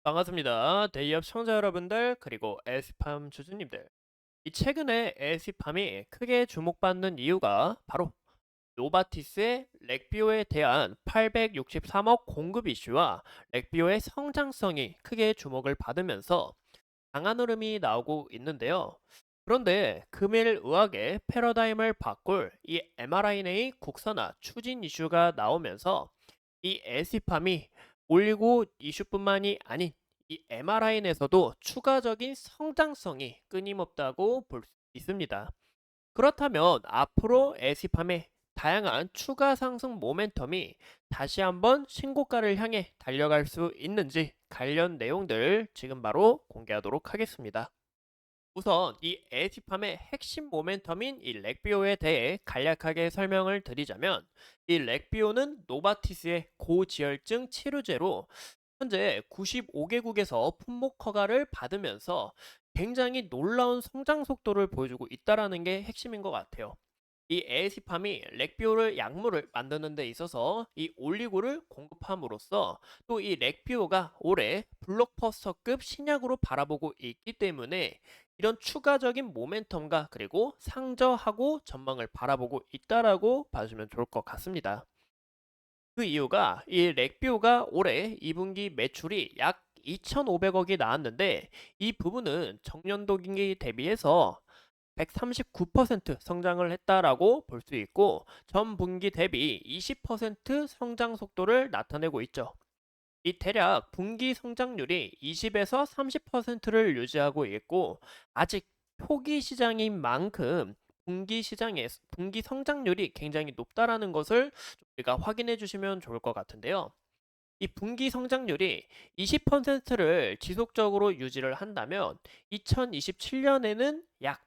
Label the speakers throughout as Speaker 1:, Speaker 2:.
Speaker 1: 반갑습니다. 대기업 시청자 여러분들 그리고 에스팜 주주님들. 이 최근에 에스팜이 크게 주목받는 이유가 바로 노바티스의 렉비오에 대한 863억 공급 이슈와 렉비오의 성장성이 크게 주목을 받으면서 강한 흐름이 나오고 있는데요. 그런데 금일 의학의 패러다임을 바꿀 이 mRNA 국산화 추진 이슈가 나오면서 이 에스팜이 올리고 이슈뿐만이 아닌 이 mRNA에서도 추가적인 성장성이 끊임없다고 볼 수 있습니다. 그렇다면 앞으로 에스팜의 다양한 추가 상승 모멘텀이 다시 한번 신고가를 향해 달려갈 수 있는지 관련 내용들 지금 바로 공개하도록 하겠습니다. 우선 이 에티팜의 핵심 모멘텀인 이 렉비오에 대해 간략하게 설명을 드리자면 이 렉비오는 노바티스의 고지혈증 치료제로 현재 95개국에서 품목 허가를 받으면서 굉장히 놀라운 성장 속도를 보여주고 있다는 게 핵심인 것 같아요. 이 에에시팜이 렉비오를 약물을 만드는 데 있어서 이 올리고를 공급함으로써 또 이 렉비오가 올해 블록버스터급 신약으로 바라보고 있기 때문에 이런 추가적인 모멘텀과 그리고 상저하고 전망을 바라보고 있다라고 봐주면 좋을 것 같습니다. 그 이유가 이 렉비오가 올해 2분기 매출이 약 2,500억이 나왔는데 이 부분은 정년도기 대비해서 139% 성장을 했다라고 볼 수 있고 전 분기 대비 20% 성장 속도를 나타내고 있죠. 이 대략 분기 성장률이 20에서 30%를 유지하고 있고 아직 초기 시장인 만큼 분기 성장률이 굉장히 높다라는 것을 우리가 확인해 주시면 좋을 것 같은데요. 이 분기 성장률이 20%를 지속적으로 유지를 한다면 2027년에는 약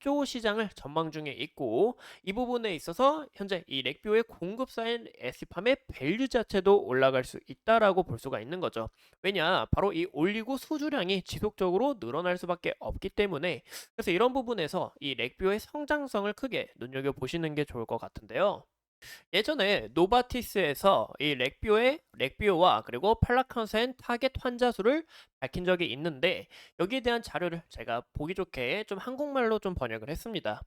Speaker 1: 10조 시장을 전망 중에 있고 이 부분에 있어서 현재 이 렉비오의 공급사인 에스팜의 밸류 자체도 올라갈 수 있다라고 볼 수가 있는 거죠. 왜냐? 바로 이 올리고 수주량이 지속적으로 늘어날 수밖에 없기 때문에 그래서 이런 부분에서 이 렉비오의 성장성을 크게 눈여겨 보시는 게 좋을 것 같은데요. 예전에 노바티스에서 이 렉비오와 그리고 팔라칸센 타겟 환자 수를 밝힌 적이 있는데 여기에 대한 자료를 제가 보기 좋게 좀 한국말로 좀 번역을 했습니다.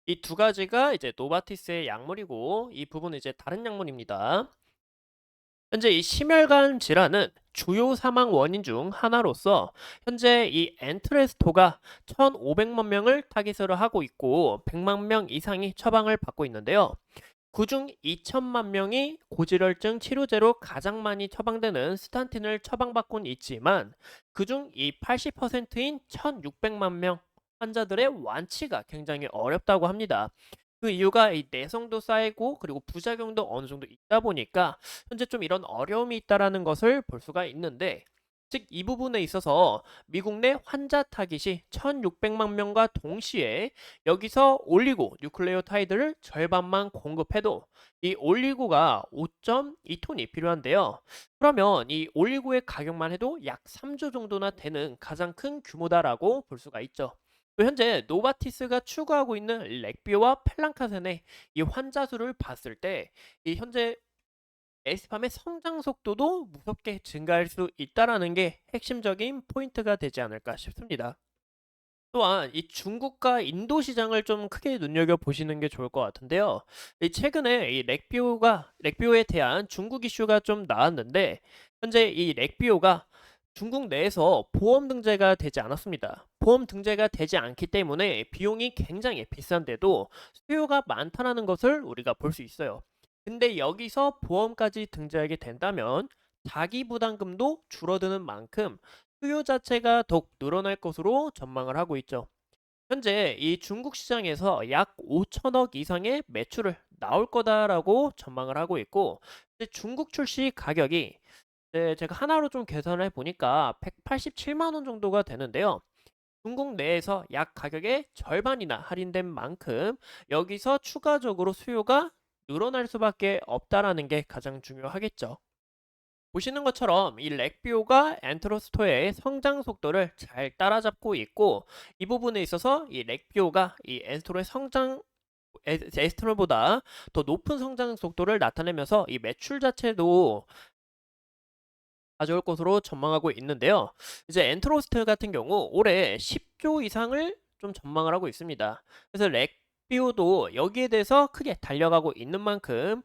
Speaker 1: 이 두 가지가 이제 노바티스의 약물이고 이 부분은 이제 다른 약물입니다. 현재 이 심혈관 질환은 주요 사망 원인 중 하나로서 현재 이 엔트레스토가 1,500만 명을 타깃으로 하고 있고 100만 명 이상이 처방을 받고 있는데요. 그중 2천만 명이 고지혈증 치료제로 가장 많이 처방되는 스탄틴을 처방받곤 있지만 그중 이 80%인 1,600만 명 환자들의 완치가 굉장히 어렵다고 합니다. 그 이유가 이 내성도 쌓이고 그리고 부작용도 어느 정도 있다 보니까 현재 좀 이런 어려움이 있다라는 것을 볼 수가 있는데 즉 이 부분에 있어서 미국 내 환자 타깃이 1,600만 명과 동시에 여기서 올리고 뉴클레오타이드를 절반만 공급해도 이 올리고가 5.2톤이 필요한데요. 그러면 이 올리고의 가격만 해도 약 3조 정도나 되는 가장 큰 규모다라고 볼 수가 있죠. 또 현재 노바티스가 추구하고 있는 렉비오와 펠랑카센의 이 환자 수를 봤을 때 이 현재 에스팜의 성장 속도도 무섭게 증가할 수 있다라는 게 핵심적인 포인트가 되지 않을까 싶습니다. 또한 이 중국과 인도 시장을 좀 크게 눈여겨 보시는 게 좋을 것 같은데요. 이 최근에 이 렉비오에 대한 중국 이슈가 좀 나왔는데 현재 이 렉비오가 중국 내에서 보험 등재가 되지 않았습니다. 보험 등재가 되지 않기 때문에 비용이 굉장히 비싼데도 수요가 많다는 것을 우리가 볼 수 있어요. 근데 여기서 보험까지 등재하게 된다면 자기 부담금도 줄어드는 만큼 수요 자체가 더욱 늘어날 것으로 전망을 하고 있죠. 현재 이 중국 시장에서 약 5천억 이상의 매출을 나올 거다라고 전망을 하고 있고 중국 출시 가격이 제가 하나로 좀 계산을 해보니까 187만 원 정도가 되는데요. 중국 내에서 약 가격의 절반이나 할인된 만큼 여기서 추가적으로 수요가 늘어날 수밖에 없다라는 게 가장 중요하겠죠. 보시는 것처럼 이 렉비오가 엔트로스토의 성장 속도를 잘 따라잡고 있고 이 부분에 있어서 이 렉비오가 이 엔스토의 에스트롤보다 더 높은 성장 속도를 나타내면서 이 매출 자체도 가져올 것으로 전망하고 있는데요. 이제 엔트로스트 같은 경우 올해 10조 이상을 좀 전망을 하고 있습니다. 그래서 렉비오도 여기에 대해서 크게 달려가고 있는 만큼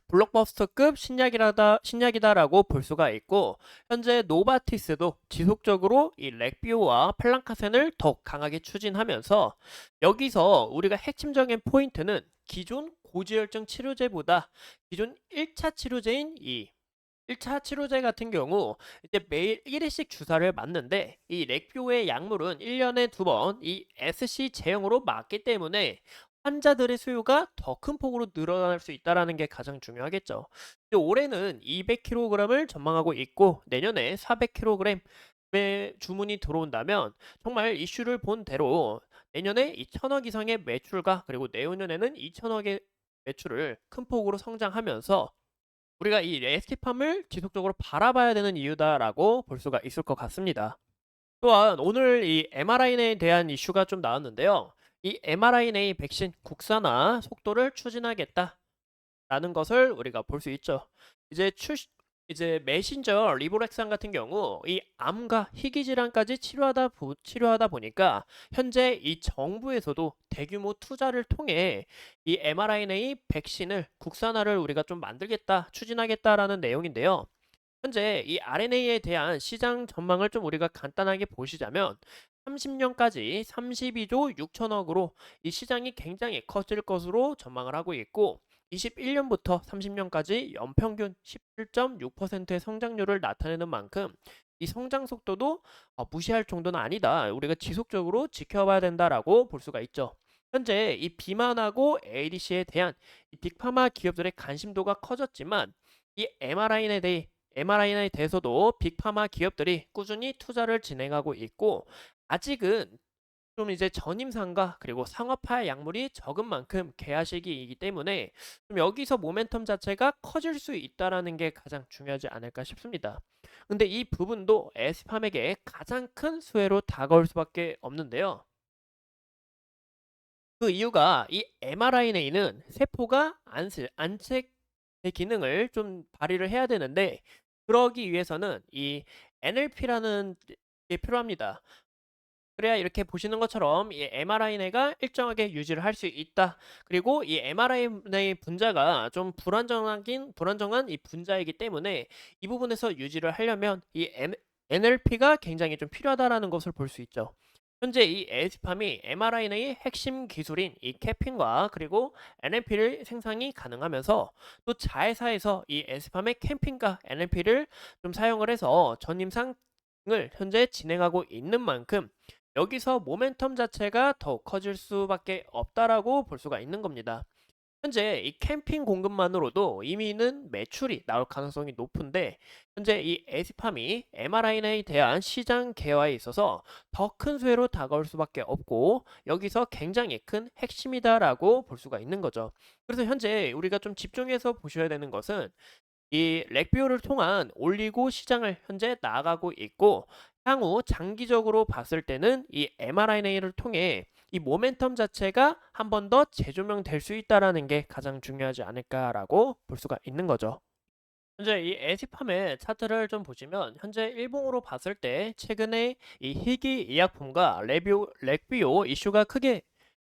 Speaker 1: 블록버스터급 신약이다라고 볼 수가 있고, 현재 노바티스도 지속적으로 이 렉비오와 플랑카센을 더욱 강하게 추진하면서, 여기서 우리가 핵심적인 포인트는 기존 고지혈증 치료제보다 기존 1차 치료제인 이 1차 치료제 같은 경우 이제 매일 1회씩 주사를 맞는데, 이 렉뷰의 약물은 1년에 2번 이 SC 제형으로 맞기 때문에 환자들의 수요가 더 큰 폭으로 늘어날 수 있다는 게 가장 중요하겠죠. 근데 올해는 200kg을 전망하고 있고, 내년에 400kg의 주문이 들어온다면 정말 이슈를 본 대로 내년에 2천억 이상의 매출과, 그리고 내후년에는 2천억의 매출을 큰 폭으로 성장하면서 우리가 이 레시피팜을 지속적으로 바라봐야 되는 이유다라고 볼 수가 있을 것 같습니다. 또한 오늘 이 mRNA에 대한 이슈가 좀 나왔는데요. 이 mRNA 백신 국산화 속도를 추진하겠다라는 것을 우리가 볼 수 있죠. 이제 이제 메신저 리보렉산 같은 경우 이 암과 희귀 질환까지 치료하다 보니까 현재 이 정부에서도 대규모 투자를 통해 이 mRNA 백신을 국산화를 우리가 좀 만들겠다, 추진하겠다라는 내용인데요. 현재 이 RNA에 대한 시장 전망을 좀 우리가 간단하게 보시자면 30년까지 32조 6천억으로 이 시장이 굉장히 커질 것으로 전망을 하고 있고, 21년부터 30년까지 연평균 17.6%의 성장률을 나타내는 만큼 이 성장 속도도 무시할 정도는 아니다. 우리가 지속적으로 지켜봐야 된다라고 볼 수가 있죠. 현재 이 비만하고 ADC에 대한 이 빅파마 기업들의 관심도가 커졌지만, 이 mRNA에 대해서도 빅파마 기업들이 꾸준히 투자를 진행하고 있고, 아직은 좀 이제 전임상과 그리고 상업화 약물이 적은 만큼 개화 시기이기 때문에 좀 여기서 모멘텀 자체가 커질 수 있다라는 게 가장 중요하지 않을까 싶습니다. 근데 이 부분도 에스팜에게 가장 큰 수혜로 다가올 수밖에 없는데요. 그 이유가 이 mRNA는 세포가 안책의 기능을 좀 발휘를 해야 되는데, 그러기 위해서는 이 NLP라는 게 필요합니다. 그래야 이렇게 보시는 것처럼 이 mRNA가 일정하게 유지를 할 수 있다. 그리고 이 mRNA 분자가 좀 불안정한 이 분자이기 때문에 이 부분에서 유지를 하려면 이 NLP가 굉장히 좀 필요하다라는 것을 볼 수 있죠. 현재 이 에스팜이 mRNA의 핵심 기술인 이 캐핀과 그리고 NLP를 생산이 가능하면서, 또 자회사에서 이 에스팜의 캠핑과 NLP를 좀 사용을 해서 전임상을 현재 진행하고 있는 만큼 여기서 모멘텀 자체가 더욱 커질 수밖에 없다라고 볼 수가 있는 겁니다. 현재 이 캠핑 공급만으로도 이미는 매출이 나올 가능성이 높은데, 현재 이 에스팜이 mRNA에 대한 시장 개화에 있어서 더 큰 수혜로 다가올 수밖에 없고, 여기서 굉장히 큰 핵심이다라고 볼 수가 있는 거죠. 그래서 현재 우리가 좀 집중해서 보셔야 되는 것은 이 렉비오를 통한 올리고 시장을 현재 나아가고 있고, 향후 장기적으로 봤을 때는 이 mRNA를 통해 이 모멘텀 자체가 한 번 더 재조명될 수 있다라는 게 가장 중요하지 않을까라고 볼 수가 있는 거죠. 현재 이 에시팜의 차트를 좀 보시면 현재 일봉으로 봤을 때 최근에 이 희귀 의약품과 렉비오 이슈가 크게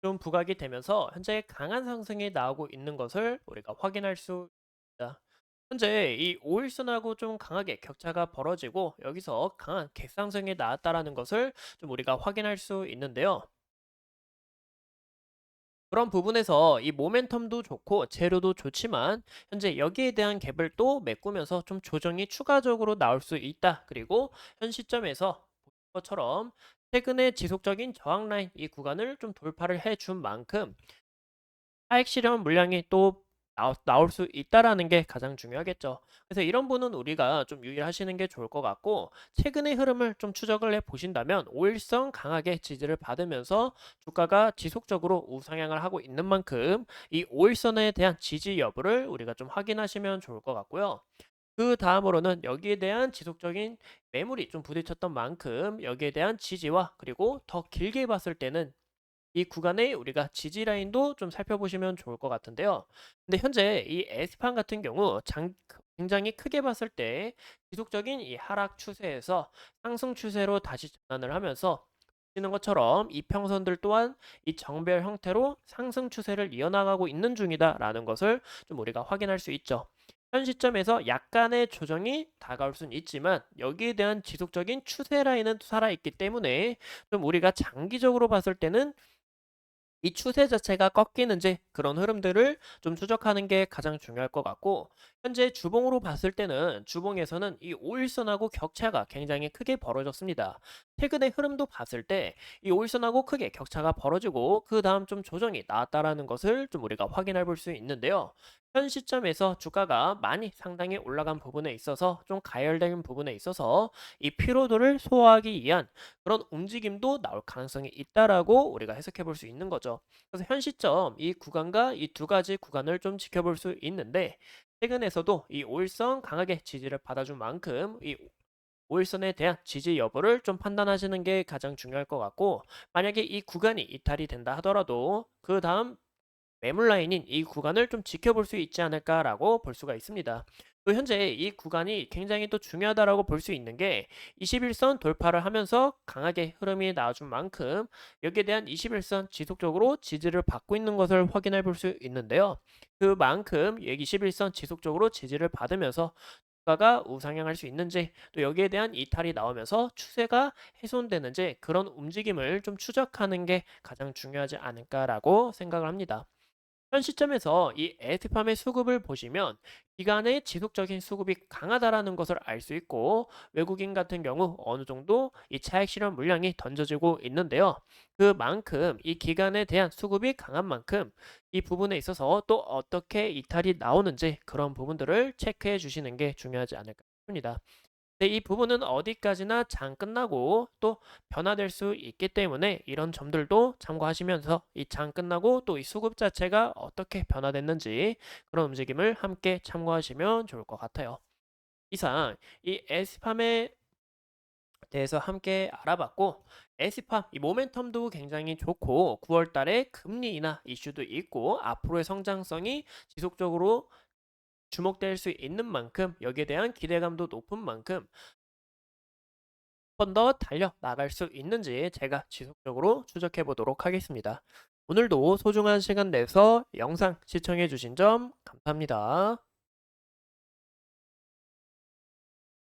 Speaker 1: 좀 부각이 되면서 현재 강한 상승이 나오고 있는 것을 우리가 확인할 수 있습니다. 현재 이 오일선하고 좀 강하게 격차가 벌어지고 여기서 강한 갭상승이 나왔다라는 것을 좀 우리가 확인할 수 있는데요. 그런 부분에서 이 모멘텀도 좋고 재료도 좋지만 현재 여기에 대한 갭을 또 메꾸면서 좀 조정이 추가적으로 나올 수 있다. 그리고 현 시점에서 보신 것처럼 최근에 지속적인 저항 라인 이 구간을 좀 돌파를 해준 만큼 차익 실현 물량이 또 나올 수 있다라는 게 가장 중요하겠죠. 그래서 이런 부분은 우리가 좀 유의하시는 게 좋을 것 같고, 최근의 흐름을 좀 추적을 해 보신다면 오일성 강하게 지지를 받으면서 주가가 지속적으로 우상향을 하고 있는 만큼 이 오일선에 대한 지지 여부를 우리가 좀 확인하시면 좋을 것 같고요. 그 다음으로는 여기에 대한 지속적인 매물이 좀 부딪혔던 만큼 여기에 대한 지지와, 그리고 더 길게 봤을 때는 이 구간에 우리가 지지 라인도 좀 살펴보시면 좋을 것 같은데요. 근데 현재 이 에스판 같은 경우 굉장히 크게 봤을 때 지속적인 이 하락 추세에서 상승 추세로 다시 전환을 하면서 보시는 것처럼 이평선들 또한 이 정배열 형태로 상승 추세를 이어나가고 있는 중이다라는 것을 좀 우리가 확인할 수 있죠. 현 시점에서 약간의 조정이 다가올 수는 있지만 여기에 대한 지속적인 추세 라인은 살아있기 때문에 좀 우리가 장기적으로 봤을 때는 이 추세 자체가 꺾이는지 그런 흐름들을 좀 추적하는 게 가장 중요할 것 같고, 현재 주봉으로 봤을 때는 주봉에서는 이 5일선하고 격차가 굉장히 크게 벌어졌습니다. 최근의 흐름도 봤을 때 이 5일선하고 크게 격차가 벌어지고 그 다음 좀 조정이 나왔다라는 것을 좀 우리가 확인해 볼 수 있는데요. 현 시점에서 주가가 많이 상당히 올라간 부분에 있어서 좀 가열된 부분에 있어서 이 피로도를 소화하기 위한 그런 움직임도 나올 가능성이 있다라고 우리가 해석해 볼 수 있는 거죠. 그래서 현 시점 이 구간과 이 두 가지 구간을 좀 지켜볼 수 있는데, 최근에서도 이 5일선 강하게 지지를 받아준 만큼 이 5일선에 대한 지지 여부를 좀 판단하시는 게 가장 중요할 것 같고, 만약에 이 구간이 이탈이 된다 하더라도 그 다음 매물 라인인 이 구간을 좀 지켜볼 수 있지 않을까라고 볼 수가 있습니다. 또 현재 이 구간이 굉장히 또 중요하다라고 볼 수 있는 게 21선 돌파를 하면서 강하게 흐름이 나와준 만큼 여기에 대한 21선 지속적으로 지지를 받고 있는 것을 확인해 볼 수 있는데요. 그만큼 21선 지속적으로 지지를 받으면서 주가가 우상향할 수 있는지, 또 여기에 대한 이탈이 나오면서 추세가 훼손되는지 그런 움직임을 좀 추적하는 게 가장 중요하지 않을까라고 생각을 합니다. 현 시점에서 이 에스팜의 수급을 보시면 기간의 지속적인 수급이 강하다라는 것을 알 수 있고, 외국인 같은 경우 어느 정도 이 차익 실현 물량이 던져지고 있는데요. 그만큼 이 기간에 대한 수급이 강한 만큼 이 부분에 있어서 또 어떻게 이탈이 나오는지 그런 부분들을 체크해 주시는 게 중요하지 않을까 싶습니다. 네, 이 부분은 어디까지나 장 끝나고 또 변화될 수 있기 때문에 이런 점들도 참고하시면서 이 장 끝나고 또 이 수급 자체가 어떻게 변화됐는지 그런 움직임을 함께 참고하시면 좋을 것 같아요. 이상 이 에스팜에 대해서 함께 알아봤고, 에스팜 이 모멘텀도 굉장히 좋고 9월 달에 금리 인하 이슈도 있고 앞으로의 성장성이 지속적으로 주목될 수 있는 만큼 여기에 대한 기대감도 높은 만큼 번 더 달려 나갈 수 있는지 제가 지속적으로 추적해 보도록 하겠습니다. 오늘도 소중한 시간 내서 영상 시청해 주신 점 감사합니다.